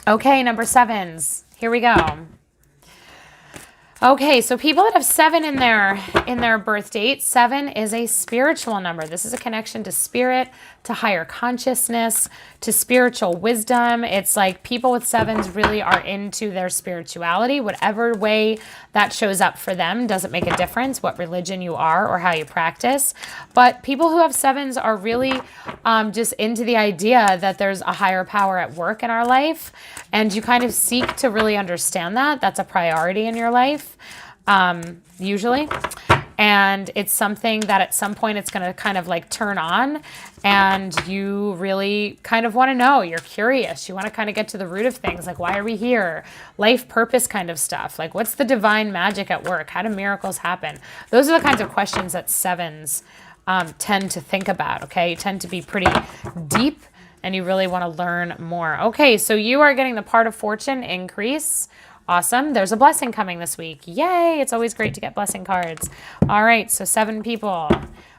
Okay, number sevens. Here we go. Okay, so people that have 7 in their birth date, 7 is a spiritual number. This is a connection to spirit, to higher consciousness, to spiritual wisdom. It's like people with 7s really are into their spirituality. Whatever way that shows up for them doesn't make a difference what religion you are or how you practice. But people who have 7s are really just into the idea that there's a higher power at work in our life. And you kind of seek to really understand that. That's a priority in your life, usually. And it's something that at some point it's going to kind of like turn on, and you really kind of want to know. You're curious. You want to kind of get to the root of things. Like, why are we here? Life purpose kind of stuff. Like, what's the divine magic at work? How do miracles happen? Those are the kinds of questions that 7s tend to think about, okay? You tend to be pretty deep, and you really want to learn more. Okay, so you are getting the part of fortune increase. Awesome. There's a blessing coming this week. Yay. It's always great to get blessing cards. All right. So 7 people.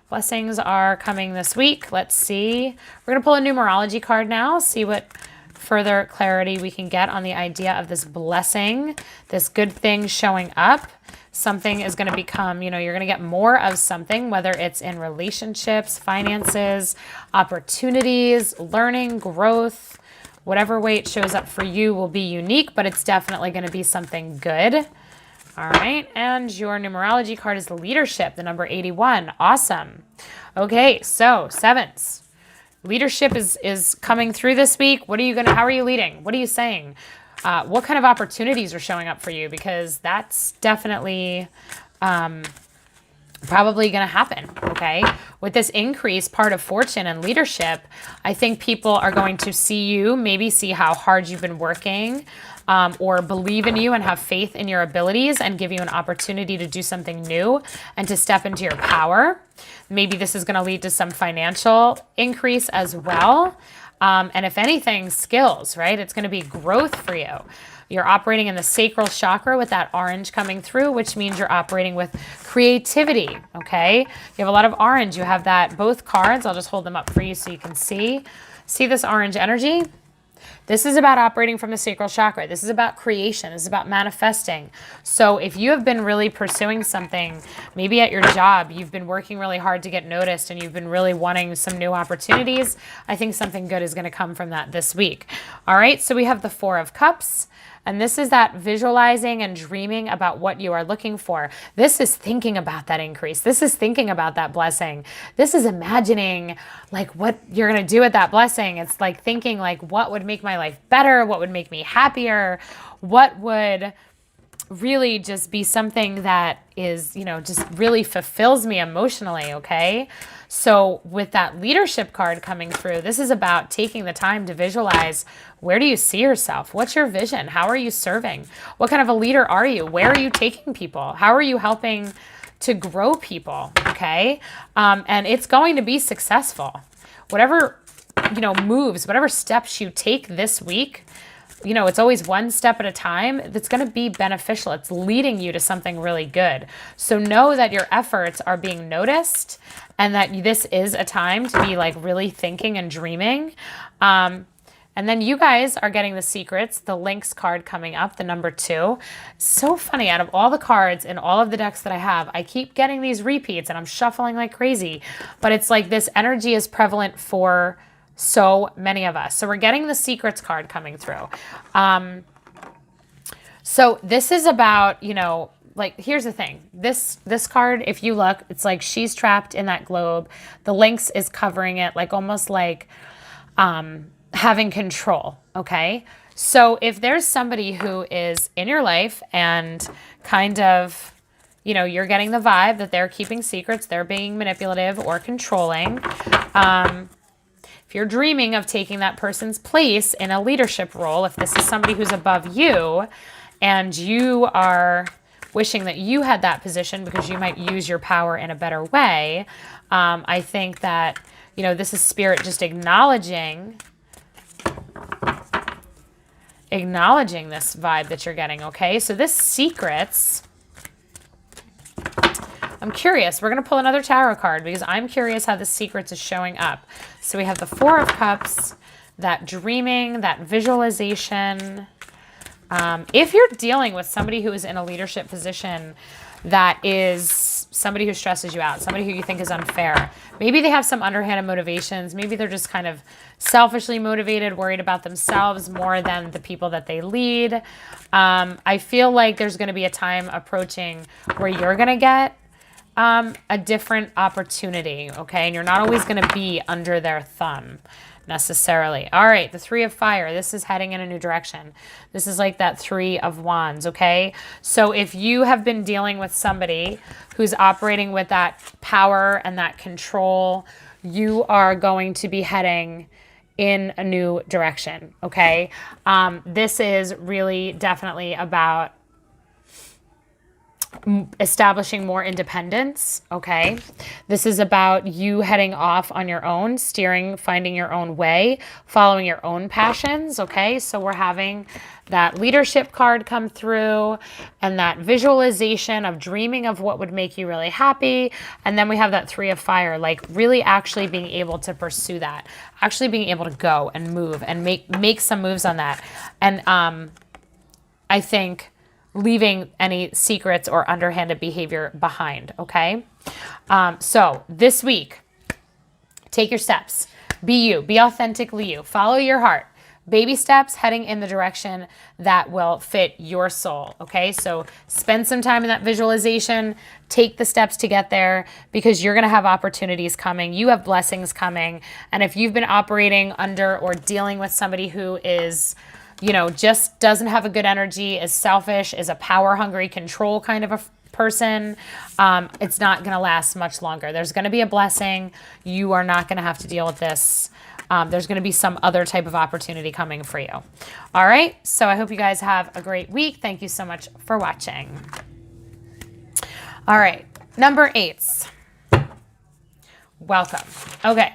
Blessings are coming this week. Let's see. We're going to pull a numerology card now. See what further clarity we can get on the idea of this blessing, this good thing showing up. Something is going to become, you're going to get more of something, whether it's in relationships, finances, opportunities, learning, growth. Whatever way it shows up for you will be unique, but it's definitely going to be something good. All right. And your numerology card is leadership, the number 81. Awesome. Okay. So 7s. Leadership is coming through this week. How are you leading? What are you saying? What kind of opportunities are showing up for you? Because that's definitely probably going to happen, okay? With this increase, part of fortune and leadership, I think people are going to see you, maybe see how hard you've been working, or believe in you and have faith in your abilities and give you an opportunity to do something new and to step into your power. Maybe this is going to lead to some financial increase as well. And if anything, skills, right? It's going to be growth for you. You're operating in the sacral chakra with that orange coming through, which means you're operating with creativity, okay? You have a lot of orange. You have that, both cards. I'll just hold them up for you so you can see. See this orange energy? This is about operating from the sacral chakra. This is about creation. This is about manifesting. So if you have been really pursuing something, maybe at your job, you've been working really hard to get noticed and you've been really wanting some new opportunities, I think something good is going to come from that this week. All right, so we have the 4 of Cups. And this is that visualizing and dreaming about what you are looking for. This is thinking about that increase. This is thinking about that blessing. This is imagining like what you're going to do with that blessing. It's like thinking like what would make my life better? What would make me happier? What would really just be something that is, just really fulfills me emotionally, okay? So with that leadership card coming through, this is about taking the time to visualize, where do you see yourself? What's your vision? How are you serving? What kind of a leader are you? Where are you taking people? How are you helping to grow people, okay? And it's going to be successful. Whatever, moves, whatever steps you take this week, it's always one step at a time that's going to be beneficial. It's leading you to something really good. So know that your efforts are being noticed and that this is a time to be like really thinking and dreaming. And then you guys are getting the secrets, the links card coming up, the number 2. So funny, out of all the cards in all of the decks that I have, I keep getting these repeats and I'm shuffling like crazy. But it's like this energy is prevalent for so many of us. So we're getting the secrets card coming through. So this is about, like, here's the thing. This card, if you look, it's like she's trapped in that globe. The lynx is covering it, like almost like having control, okay? So if there's somebody who is in your life and kind of, you're getting the vibe that they're keeping secrets, they're being manipulative or controlling, if you're dreaming of taking that person's place in a leadership role, if this is somebody who's above you and you are wishing that you had that position because you might use your power in a better way, I think that, this is spirit just acknowledging this vibe that you're getting, okay? So this secrets, I'm curious. We're going to pull another tarot card because I'm curious how the secrets is showing up. So we have the 4 of Cups, that dreaming, that visualization. If you're dealing with somebody who is in a leadership position that is somebody who stresses you out, somebody who you think is unfair, maybe they have some underhanded motivations. Maybe they're just kind of selfishly motivated, worried about themselves more than the people that they lead. I feel like there's going to be a time approaching where you're going to get a different opportunity, okay? And you're not always going to be under their thumb necessarily. All right, the 3 of Fire. This is heading in a new direction. This is like that 3 of Wands, okay? So if you have been dealing with somebody who's operating with that power and that control, you are going to be heading in a new direction, okay? This is really definitely about establishing more independence, okay? This is about you heading off on your own, steering, finding your own way, following your own passions, okay? So we're having that leadership card come through and that visualization of dreaming of what would make you really happy. And then we have that 3 of Fire, like really actually being able to pursue that, actually being able to go and move and make some moves on that. And I think leaving any secrets or underhanded behavior behind, okay? So this week, take your steps. Be you. Be authentically you. Follow your heart. Baby steps heading in the direction that will fit your soul, okay? So spend some time in that visualization. Take the steps to get there because you're going to have opportunities coming. You have blessings coming. And if you've been operating under or dealing with somebody who is, you know, just doesn't have a good energy, is selfish, is a power-hungry control kind of a person, it's not going to last much longer. There's going to be a blessing. You are not going to have to deal with this. There's going to be some other type of opportunity coming for you. All right. So I hope you guys have a great week. Thank you so much for watching. All right. Number 8s. Welcome. Okay.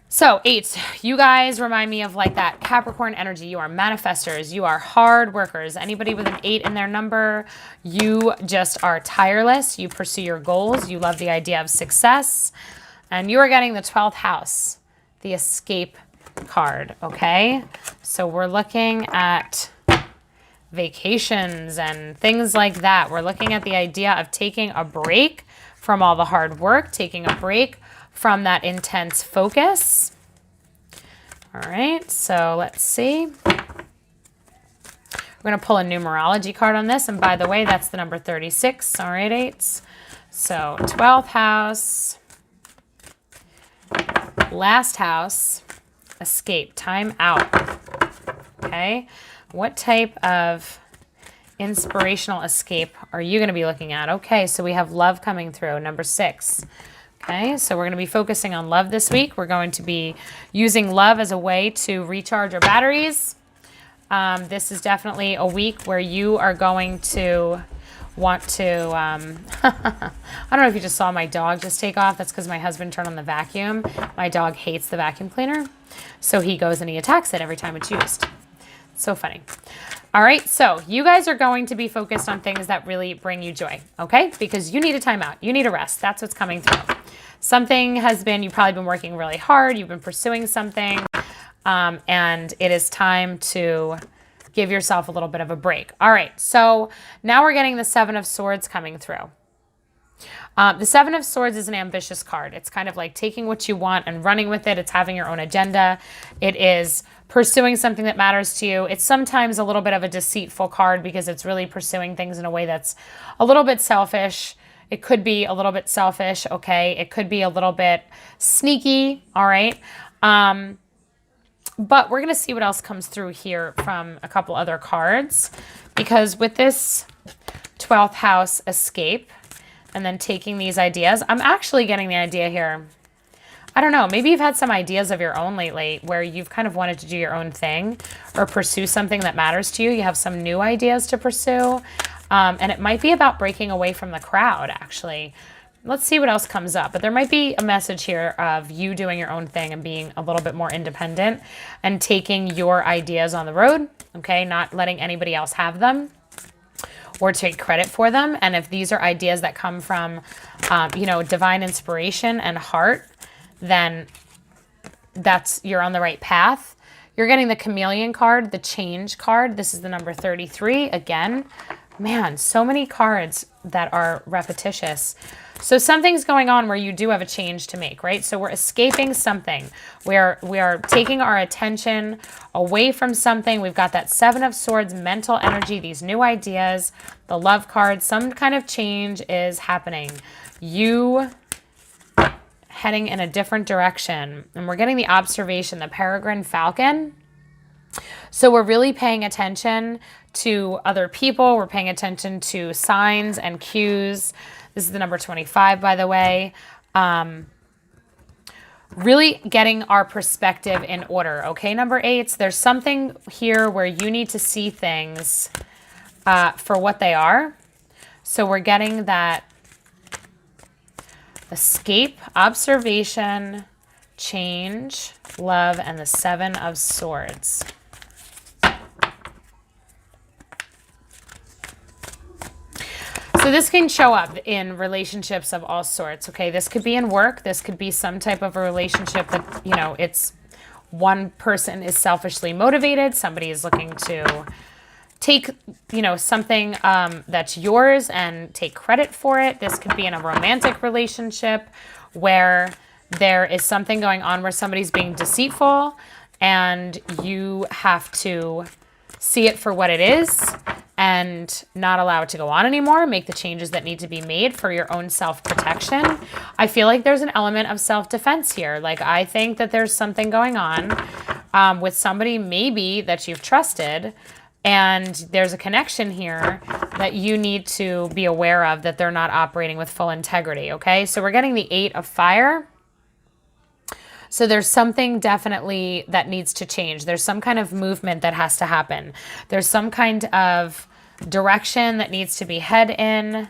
So 8s, you guys remind me of like that Capricorn energy. You are manifestors. You are hard workers. Anybody with an 8 in their number, you just are tireless. You pursue your goals. You love the idea of success. And you are getting the 12th house, the escape card, okay? So we're looking at vacations and things like that. We're looking at the idea of taking a break from all the hard work, taking a break from that intense focus. All right, so let's see. We're going to pull a numerology card on this. And by the way, that's the number 36. All right, 8s. So 12th house, last house, escape, time out. Okay, what type of inspirational escape are you going to be looking at? Okay, so we have love coming through, number 6. Okay, so we're going to be focusing on love this week. We're going to be using love as a way to recharge our batteries. This is definitely a week where you are going to want to, I don't know if you just saw my dog just take off. That's because my husband turned on the vacuum. My dog hates the vacuum cleaner. So he goes and he attacks it every time it's used. So funny. All right, so you guys are going to be focused on things that really bring you joy, okay? Because you need a timeout. You need a rest. That's what's coming through. Something has been, you've probably been working really hard. You've been pursuing something, and it is time to give yourself a little bit of a break. All right, so now we're getting the 7 of Swords coming through. The 7 of Swords is an ambitious card. It's kind of like taking what you want and running with it. It's having your own agenda. It is pursuing something that matters to you. It's sometimes a little bit of a deceitful card because it's really pursuing things in a way that's a little bit selfish. It could be a little bit selfish, okay? It could be a little bit sneaky, all right? But we're going to see what else comes through here from a couple other cards, because with this 12th house escape and then taking these ideas, I'm actually getting the idea here. I don't know, maybe you've had some ideas of your own lately where you've kind of wanted to do your own thing or pursue something that matters to you. You have some new ideas to pursue. And it might be about breaking away from the crowd, actually. Let's see what else comes up. But there might be a message here of you doing your own thing and being a little bit more independent and taking your ideas on the road, okay? Not letting anybody else have them or take credit for them. And if these are ideas that come from, you know, divine inspiration and heart, then you're on the right path. You're getting the chameleon card, the change card. This is the number 33. Again, man, so many cards that are repetitious. So something's going on where you do have a change to make, right? So we're escaping something. We are taking our attention away from something. We've got that Seven of Swords, mental energy, these new ideas, the love card. Some kind of change is happening. You heading in a different direction. And we're getting the observation, the peregrine falcon. So we're really paying attention to other people. We're paying attention to signs and cues. This is the number 25, by the way. Really getting our perspective in order. Okay, number 8, there's something here where you need to see things for what they are. So we're getting that escape, observation, change, love, and the Seven of Swords. So this can show up in relationships of all sorts, okay? This could be in work. This could be some type of a relationship that, you know, it's one person is selfishly motivated. Somebody is looking to take, you know, something that's yours and take credit for it. This could be in a romantic relationship where there is something going on where somebody's being deceitful and you have to see it for what it is and not allow it to go on anymore, make the changes that need to be made for your own self-protection. I feel like there's an element of self-defense here. Like, I think that there's something going on with somebody maybe that you've trusted, and there's a connection here that you need to be aware of, that they're not operating with full integrity, okay? So we're getting the 8 of fire. So there's something definitely that needs to change. There's some kind of movement that has to happen. There's some kind of direction that needs to be head in.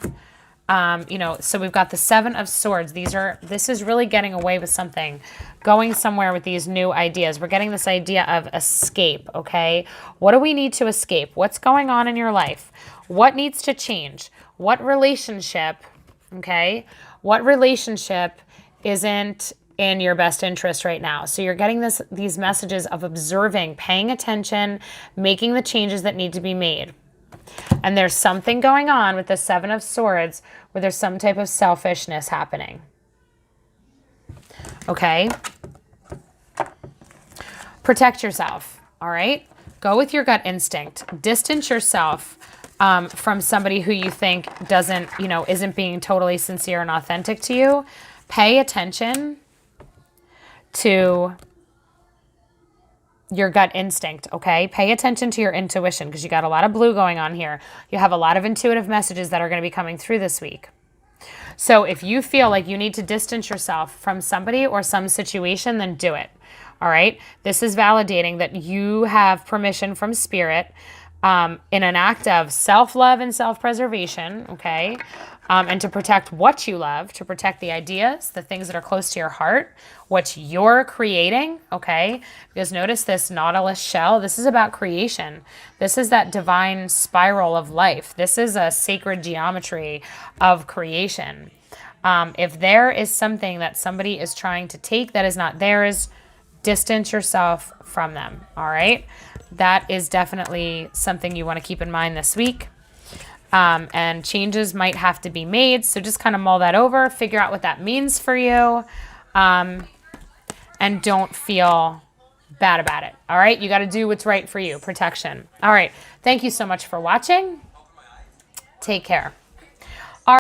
You know, so we've got the Seven of Swords. This is really getting away with something, going somewhere with these new ideas. We're getting this idea of escape, okay? What do we need to escape? What's going on in your life? What needs to change? What relationship, okay? What relationship isn't in your best interest right now? So you're getting these messages of observing, paying attention, making the changes that need to be made. And there's something going on with the Seven of Swords where there's some type of selfishness happening. Okay? Protect yourself, all right? Go with your gut instinct. Distance yourself from somebody who you think doesn't, you know, isn't being totally sincere and authentic to you. Pay attention to your gut instinct, okay? Pay attention to your intuition because you got a lot of blue going on here. You have a lot of intuitive messages that are going to be coming through this week. So if you feel like you need to distance yourself from somebody or some situation, then do it, all right? This is validating that you have permission from Spirit in an act of self-love and self-preservation, okay? And to protect what you love, to protect the ideas, the things that are close to your heart, what you're creating, okay? Because notice this nautilus shell, this is about creation. This is that divine spiral of life. This is a sacred geometry of creation. If there is something that somebody is trying to take that is not theirs, distance yourself from them, all right? That is definitely something you want to keep in mind this week. And changes might have to be made. So just kind of mull that over, figure out what that means for you, and don't feel bad about it. All right. You got to do what's right for you. Protection. All right. Thank you so much for watching. Take care.